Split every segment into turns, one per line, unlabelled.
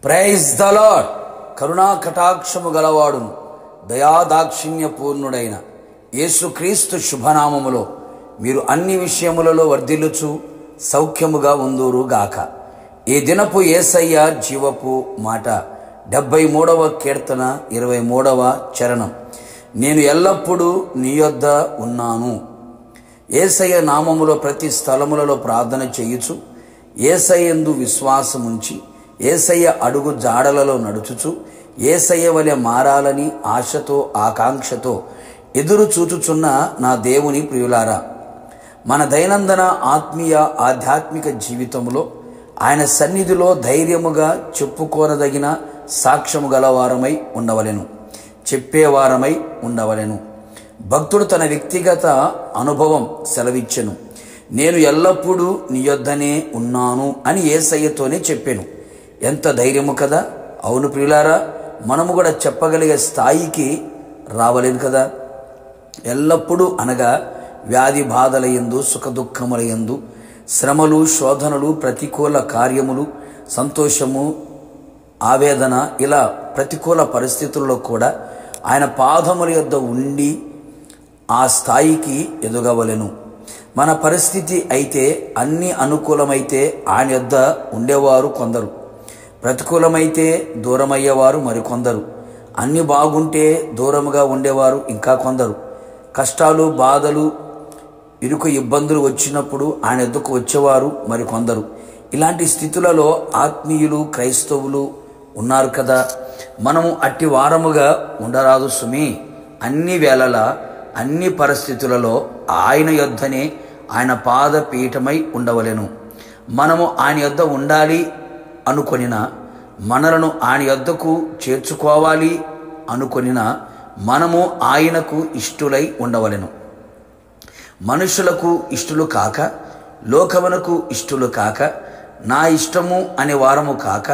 Praise the lord. కరుణా కటాక్షము గలవాడును దయాదాక్షిణ్య పూర్ణుడైన యేసుక్రీస్తు శుభనామములో మీరు అన్ని విషయములలో వర్ధిల్లుచు సౌఖ్యముగా ఉందురు గాక. ఈ దినపు యేసయ్య జీవపు మాట 73వ కీర్తన 23వ చరణం. నేను ఎల్లప్పుడూ నీ యొద్ద ఉన్నాను. యేసయ్య నామములో ప్రతి స్థలములలో ప్రార్థన చేయుచు యేసయ్యందు విశ్వాసముంచి యేసయ్య అడుగు జాడలలో నడుచుచు యేసయ్య వలె మారాలని ఆశతో ఆకాంక్షతో ఎదురు చూచుచున్న నా దేవుని ప్రియులారా, మన దైనందిన ఆత్మీయ ఆధ్యాత్మిక జీవితంలో ఆయన సన్నిధిలో ధైర్యముగా చెప్పుకోనదగిన సాక్ష్యము గలవారమై ఉండవలెను, చెప్పేవారమై ఉండవలెను. భక్తుడు తన వ్యక్తిగత అనుభవం సెలవిచ్చెను. నేను ఎల్లప్పుడూ నీ యొద్దనే ఉన్నాను అని యేసయ్యతోనే చెప్పాను. ఎంత ధైర్యము కదా. అవును ప్రియులారా, మనము కూడా చెప్పగలిగే స్థాయికి రావలేను కదా. ఎల్లప్పుడూ అనగా వ్యాధి బాధలయందు, సుఖదుఖములయందు, శ్రమలు, శోధనలు, ప్రతికూల కార్యములు, సంతోషము, ఆవేదన, ఇలా ప్రతికూల పరిస్థితుల్లో కూడా ఆయన పాదముల యొద్ద ఉండి ఆ స్థాయికి ఎదగవలెను. మన పరిస్థితి అయితే అన్ని అనుకూలమైతే ఆయన యొద్ద ఉండేవారు కొందరు, ప్రతికూలమైతే దూరమయ్యేవారు మరికొందరు, అన్ని బాగుంటే దూరముగా ఉండేవారు ఇంకా కొందరు, కష్టాలు, బాధలు, ఇరుకు ఇబ్బందులు వచ్చినప్పుడు ఆయన యొద్దకు వచ్చేవారు మరికొందరు. ఇలాంటి స్థితులలో ఆత్మీయులు, క్రైస్తవులు ఉన్నారు కదా. మనము అట్టి వారముగా ఉండరాదు సుమి. అన్ని వేళలా అన్ని పరిస్థితులలో ఆయన యొద్దనే, ఆయన పాదపీఠమై ఉండవలెను. మనము ఆయన యొద్ద ఉండాలి అనుకొనిన, మనలను ఆయన యొద్దకు చేర్చుకోవాలి అనుకొనిన, మనము ఆయనకు ఇష్టులై ఉండవలెను. మనుషులకు ఇష్టులు కాక, లోకమునకు ఇష్టులు కాక, నా ఇష్టము అనే వారము కాక,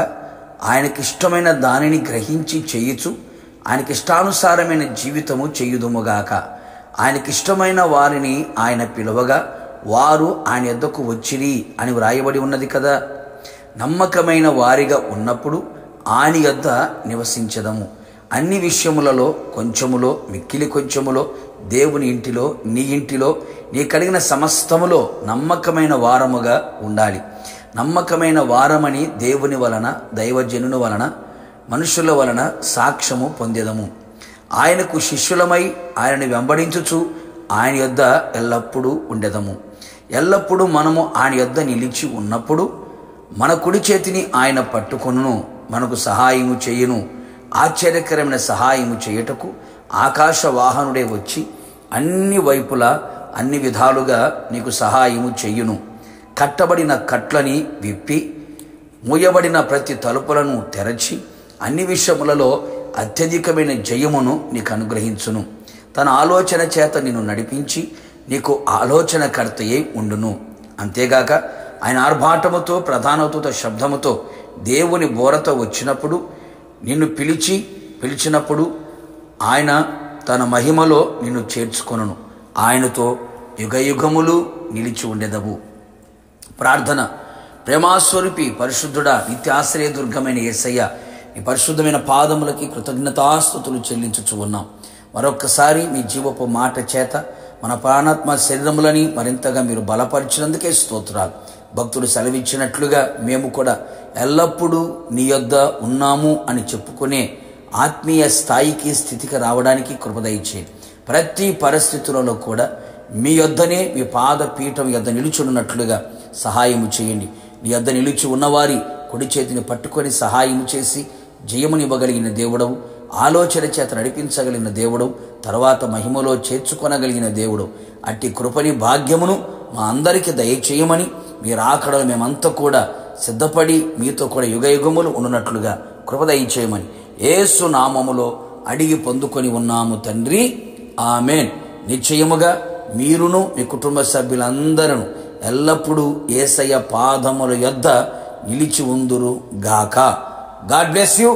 ఆయనకిష్టమైన దానిని గ్రహించి చేయుచు ఆయనకిష్టానుసారమైన జీవితము చేయుదుముగాక. ఆయనకిష్టమైన వారిని ఆయన పిలువగా వారు ఆయన యొద్దకు వచ్చిరి అని వ్రాయబడి ఉన్నది కదా. నమ్మకమైన వారిగా ఉన్నప్పుడు ఆయన యొద్ద నివసించదము. అన్ని విషయములలో కొంచెములో, మిక్కిలి కొంచెములో, దేవుని ఇంటిలో, నీ ఇంటిలో, నీ కలిగిన సమస్తములో నమ్మకమైన వారముగా ఉండాలి. నమ్మకమైన వారమని దేవుని వలన, దైవజనుని వలన, మనుషుల వలన సాక్ష్యము పొందేదము. ఆయనకు శిష్యులమై ఆయనను వెంబడించుచు ఆయన యొద్ద ఎల్లప్పుడూ ఉండేదము. ఎల్లప్పుడూ మనము ఆయన యొద్ద నిలిచి ఉన్నప్పుడు మన కుడి చేతిని ఆయన పట్టుకొనును, మనకు సహాయము చేయును. ఆశ్చర్యకరమైన సహాయము చేయుటకు ఆకాశ వాహనుడే వచ్చి అన్ని వైపులా అన్ని విధాలుగా నీకు సహాయము చేయును. కట్టబడిన కట్లని విప్పి మూయబడిన ప్రతి తలుపులను తెరచి అన్ని విషయములలో అత్యధికమైన జయమును నీకు అనుగ్రహించును. తన ఆలోచన చేత నిన్ను నడిపించి నీకు ఆలోచనకర్తయే ఉండును. అంతేగాక ఆయన ఆర్భాటముతో, ప్రధానతతో, శబ్దముతో, దేవుని బోరతో వచ్చినప్పుడు, నిన్ను పిలిచినప్పుడు ఆయన తన మహిమలో నిన్ను చేర్చుకొనును. ఆయనతో యుగయుగములు నిలిచి ఉండెదవు. ప్రార్థన. ప్రేమాస్వరూపి పరిశుద్ధుడా, నిత్యాశ్రయ దుర్గమైన యేసయ్య, ఈ పరిశుద్ధమైన పాదములకి కృతజ్ఞతాస్తుతులు చెల్లించుచు ఉన్నాం. మరొక్కసారి మీ జీవపు మాట చేత మన ప్రాణాత్మ శరీరములని మరింతగా మీరు బలపరిచినందుకే స్తోత్రాలు. భక్తుడు సెలవిచ్చినట్లుగా మేము కూడా ఎల్లప్పుడూ నీ యొద్ద ఉన్నాము అని చెప్పుకునే ఆత్మీయ స్థాయికి, స్థితికి రావడానికి కృప దయచేయండి. ప్రతి పరిస్థితులలో కూడా మీ యొద్దనే, మీ పాదపీఠం యొద్ద నిలుచున్నట్లుగా సహాయము చేయండి. నీ యొద్ద నిలిచి ఉన్నవారి కుడి చేతిని పట్టుకొని సహాయము చేసి జయమునివ్వగలిగిన దేవుడవు, ఆలోచన చేత నడిపించగలిగిన దేవుడు, తర్వాత మహిమలో చేర్చుకొనగలిగిన దేవుడు. అట్టి కృపని, భాగ్యమును మా అందరికీ దయచేయమని, మీరు ఆకడలు మేమంతా కూడా సిద్ధపడి మీతో కూడా యుగయుగములు ఉన్నట్లుగా కృప దయచేయమని యేసు నామములో అడిగి పొందుకొని ఉన్నాము తండ్రి, ఆమేన్. నిశ్చయముగా మీరును మీ కుటుంబ సభ్యులందరూ ఎల్లప్పుడూ యేసయ్య పాదముల యొద్ద నిలిచి ఉందురు గాక. God bless you.